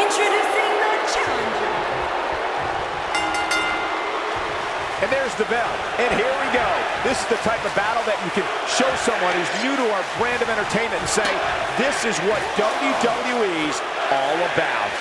Introducing the challenger. And there's the bell. And here we go. This is the type of battle that you can show someone who's new to our brand of entertainment and say, this is what WWE's all about.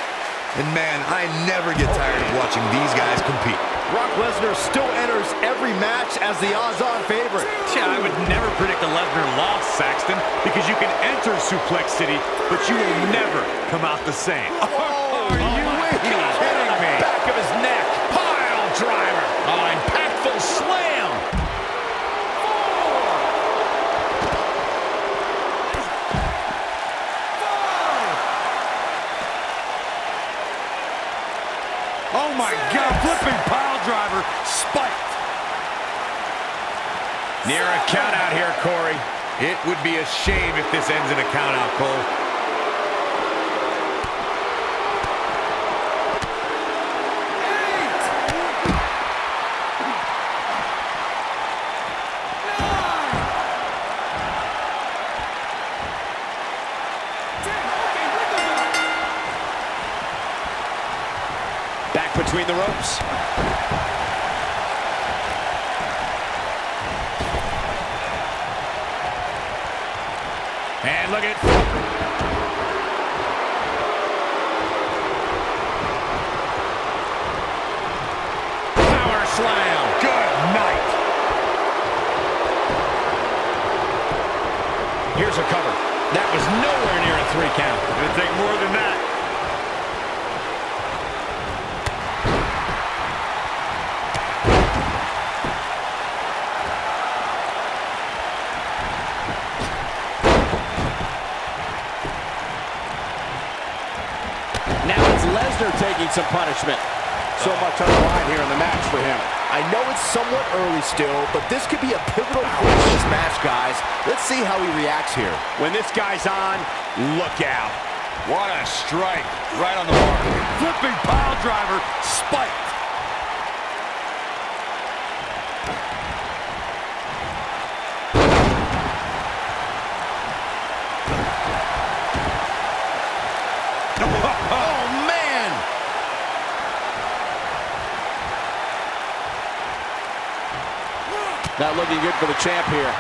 And man, I never get tired of watching these guys compete. Brock Lesnar still enters every match as the odds-on favorite. Yeah, I would never predict a Lesnar loss, Saxton, because you can enter Suplex City, but you will never come out the same. Oh, are you kidding me? Back of his neck. Pile driver. Oh, impactful slam. Oh my God, flipping pile driver, spiked. Near a count out here, Corey. It would be a shame if this ends in a count out, Cole. Back between the ropes. And look at... Power slam. Good night. Here's a cover. That was nowhere near a 3 count. It'll take more than that. Now it's Lesnar taking some punishment. So much on the line here in the match for him. I know it's somewhat early still, but this could be a pivotal point in this match, guys. Let's see how he reacts here. When this guy's on, look out. What a strike. Right on the mark. Flipping pile driver, spiked. Oh, man! Not looking good for the champ here.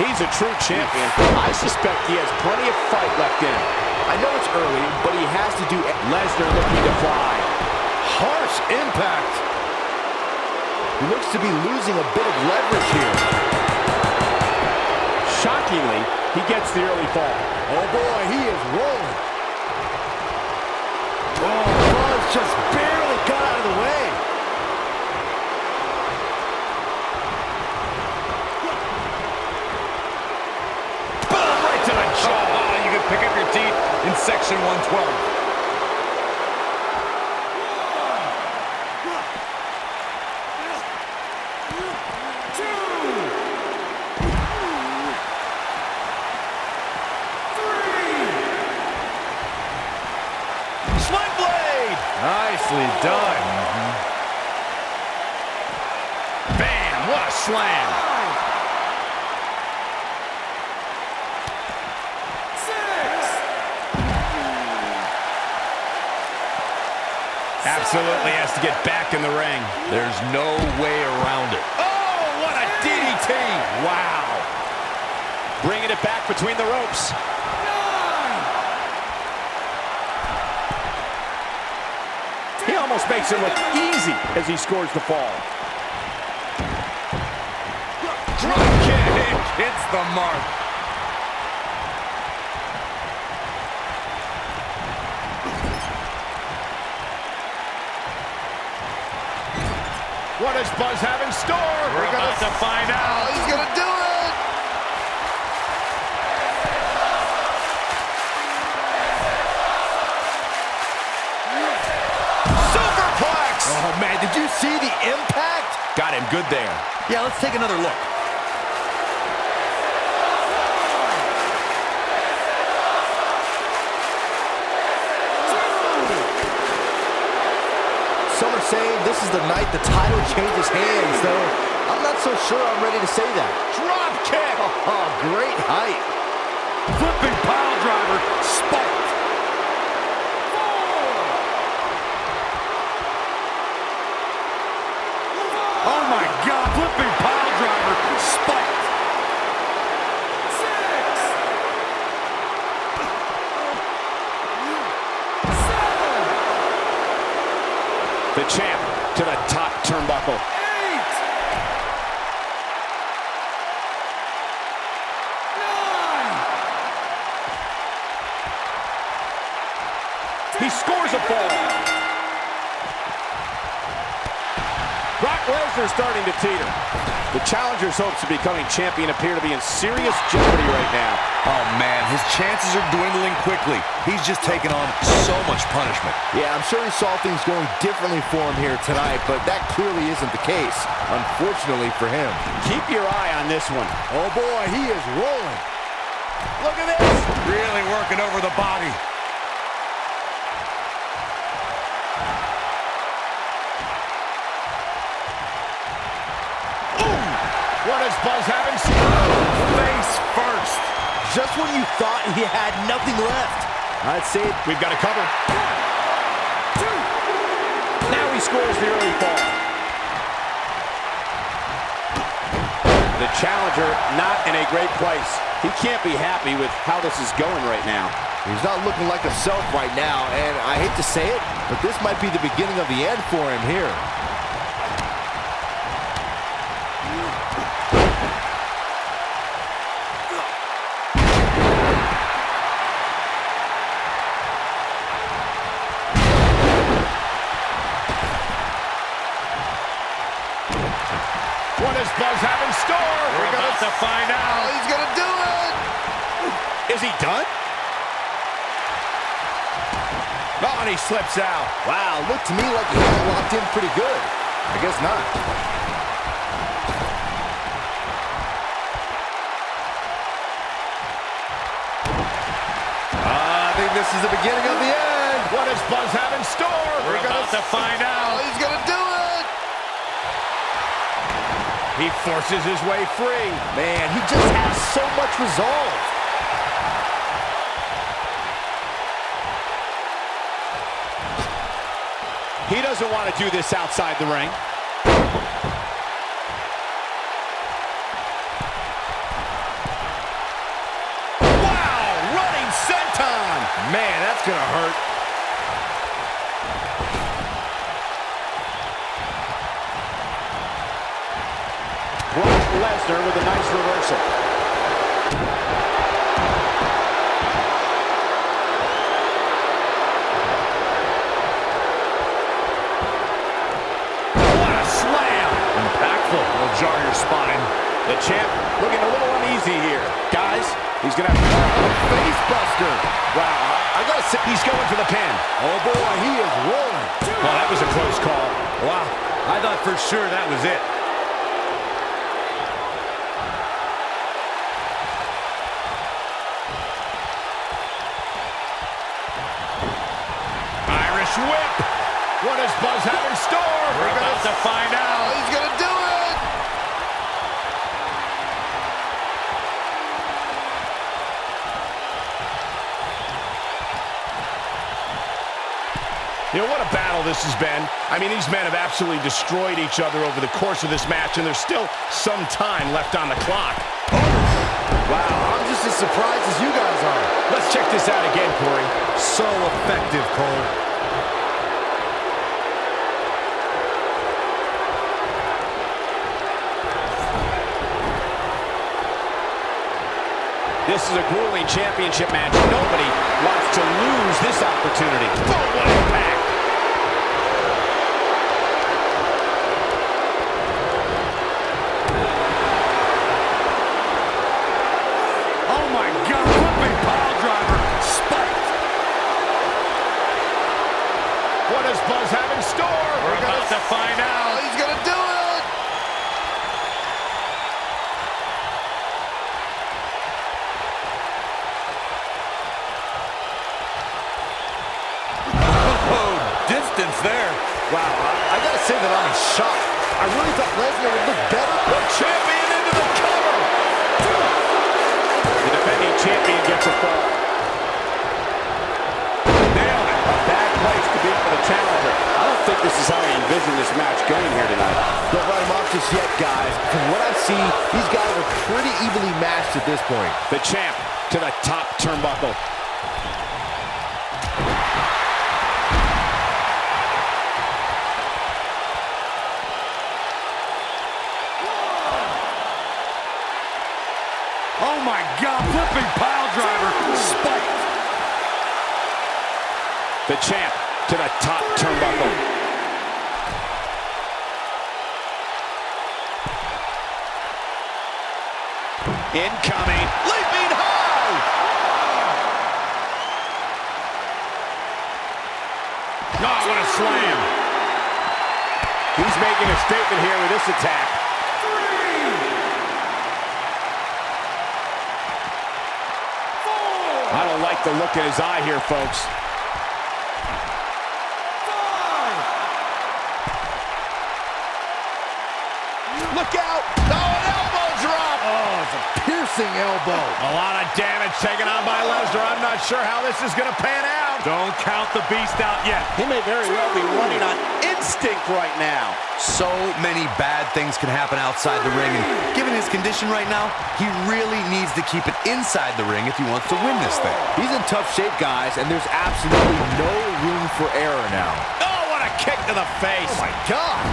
He's a true champion. I suspect he has plenty of fight left in him. I know it's early, but he has to do... Lesnar looking to fly. Harsh impact. He looks to be losing a bit of leverage here. Shockingly, he gets the early fall. Oh, boy, he is rolling. Oh, Buzz just barely got out of the way. Boom, right to the jaw. Oh, you can pick up your teeth in section 112. Nicely done. Bam, what a slam. 6. Absolutely has to get back in the ring. There's no way around it. Oh, what a DDT. Wow. Bringing it back between the ropes. He almost makes it look easy as he scores the fall. Drop kick hits the mark. What does Buzz have in store? We're about to find out. He's gonna do it. Oh, man, did you see the impact? Got him good there. Yeah, let's take another look. Some are saying this is the night the title changes hands, though I'm not so sure I'm ready to say that. Drop kick! Oh, great height. Flipping pile driver, spiked. 4. champ to the top turnbuckle. He scores a fall. Brock Lesnar starting to teeter. The challenger's hopes of becoming champion appear to be in serious jeopardy right now. Oh, man, his chances are dwindling quickly. He's just taken on so much punishment. Yeah, I'm sure he saw things going differently for him here tonight, but that clearly isn't the case, unfortunately for him. Keep your eye on this one. Oh, boy, he is rolling. Look at this. Really working over the body. What is Buzz having? Face first. Just when you thought he had nothing left. I'd say We've got a cover. Now he scores the early fall. The challenger not in a great place. He can't be happy with how this is going right now. he's not looking like himself right now, and I hate to say it, but this might be the beginning of the end for him here. What does Buzz have in store? We're about to find out. Oh, he's gonna do it! Is he done? Oh, and he slips out. Wow, looked to me like he had it locked in pretty good. I guess not. I think this is the beginning of the end. What does Buzz have in store? We're about to find out. Oh, he's gonna do it! He forces his way free. Man, he just has so much resolve. He doesn't want to do this outside the ring. Wow, running senton. Man, that's gonna hurt. Brock Lesnar with a nice reversal. What a slam! Impactful. Will jar your spine. The champ looking a little uneasy here. Guys, he's going to have a face buster. Wow, I got to say he's going for the pin. Oh boy, he is rolling. Oh, that was a close call. Wow, I thought for sure that was it. Irish whip. What does Buzz have in store? We're about to find out. Oh, he's gonna do it! You know, what a battle this has been. I mean, these men have absolutely destroyed each other over the course of this match, and there's still some time left on the clock. Wow, I'm just as surprised as you guys are. Let's check this out again, Corey. So effective, Cole. This is a grueling championship match. Nobody wants to lose this opportunity. Oh, what impact! Oh my God, flipping pile driver. Spiked. What does Buzz have in store? We're about to find out. Oh, he's gonna do it! Distance there. Wow, I gotta say that I'm in shock. I really thought Lesnar would look better. The champion into the cover! The defending champion gets a fall. Nailed it. A bad place to be for the challenger. I don't think this is how he envisioned this match going here tonight. Don't write him off just yet, guys. From what I see, these guys are pretty evenly matched at this point. The champ to the top turnbuckle. my God, flipping pile driver, spiked. The champ to the top turnbuckle. Incoming, leaping high. Oh, what a slam. He's making a statement here with this attack. I don't like the look in his eye here, folks. Look out! Oh, an elbow drop! Oh, it's a piercing elbow. A lot of damage taken on by Lesnar. I'm not sure how this is going to pan out. Don't count the beast out yet. He may very well be running on instinct right now. So many bad things can happen outside the ring, and given his condition right now, he really needs to keep it inside the ring if he wants to win this thing. He's in tough shape, guys, and there's absolutely no room for error now. Oh, what a kick to the face. Oh, my God.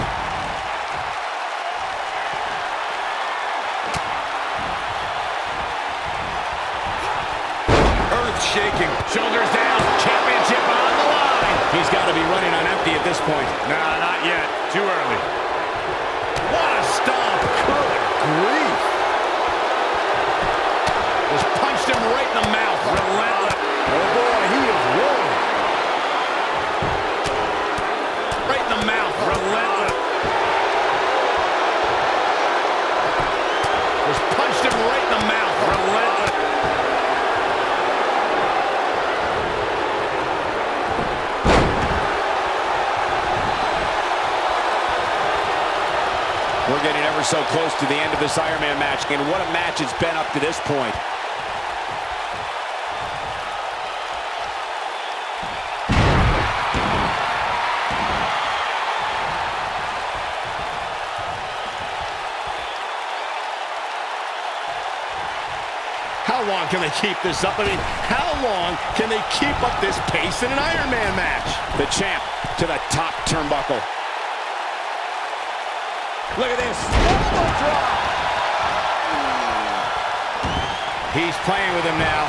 Shaking. Shoulders down. Championship on the line. He's got to be running on empty at this point. Nah, not yet. Too early. What a stomp. Good grief. Just punched him right in the mouth. Relentless. Oh, boy, he is rolling. Right in the mouth. Relentless. Just punched him right in the mouth. Relentless. We're getting ever so close to the end of this Iron Man match, and what a match it's been up to this point. How long can they keep this up? I mean, how long can they keep up this pace in an Iron Man match? The champ to the top turnbuckle. Look at this. Elbow drop. He's playing with him now.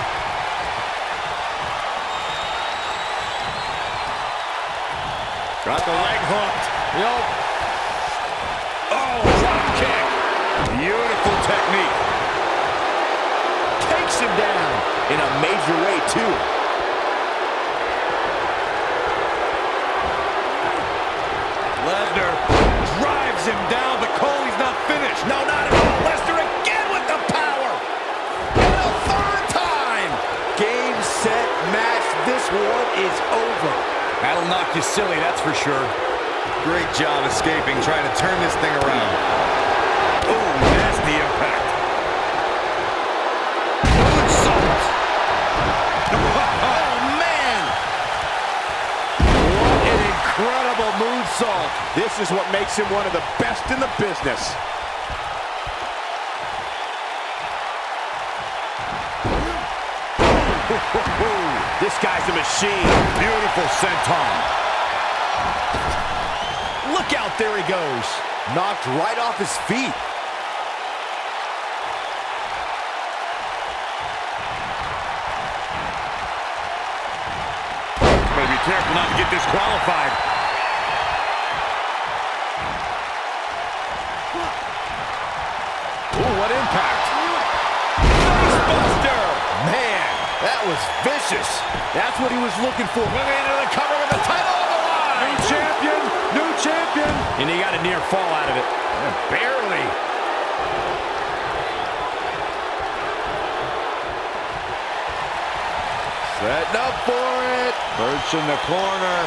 Got the leg hooked. Oh, drop kick. Beautiful technique. Takes him down in a major way, too. Lesnar drives him down, but Cole's not finished. No, not at all. Lesnar again with the power. And a third time. Game, set, match. This one is over. That'll knock you silly, that's for sure. Great job escaping, trying to turn this thing around. Oh, nasty impact. Moonsault. Oh, man. What an incredible moonsault. This is what makes him one of the best in the business. This guy's a machine. Beautiful senton. Look out, there he goes. Knocked right off his feet. Better be careful not to get disqualified. Ooh, what impact. Facebuster. Man, that was vicious. That's what he was looking for. Moving into the cover with the title on the line. New champion, new champion. And he got a near fall out of it. Barely. Setting up for it. Birch in the corner.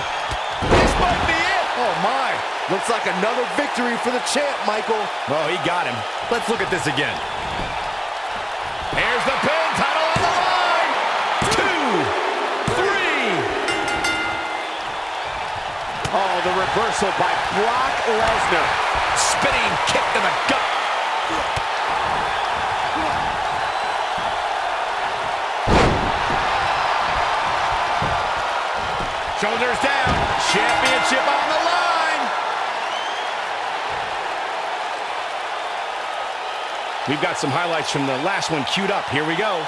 This might be it. Oh, my. Looks like another victory for the champ, Michael. Oh, he got him. Let's look at this again. Here's the pin. Title on the line. 2, 3. Oh, the reversal by Brock Lesnar. Spinning kick to the gut. Shoulders down. Championship on the line. We've got some highlights from the last one queued up. Here we go.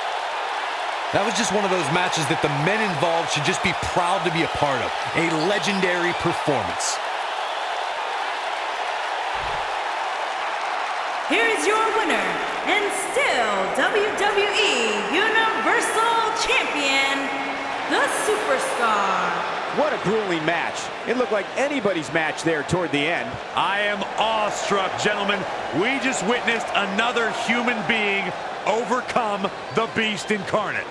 That was just one of those matches that the men involved should just be proud to be a part of. A legendary performance. Here is your winner, and still WWE Universal Champion, the Superstar. What a grueling match. It looked like anybody's match there toward the end. I am awestruck, gentlemen. We just witnessed another human being overcome the Beast incarnate.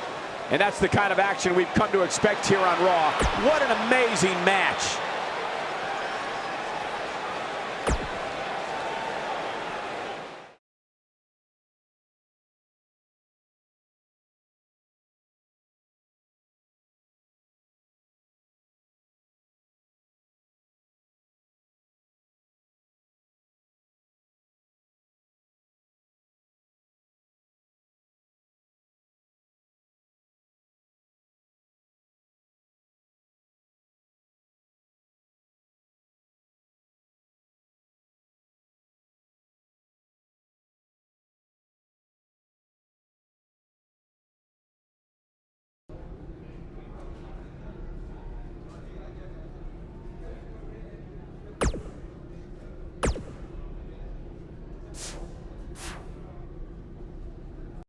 And that's the kind of action we've come to expect here on Raw. What an amazing match.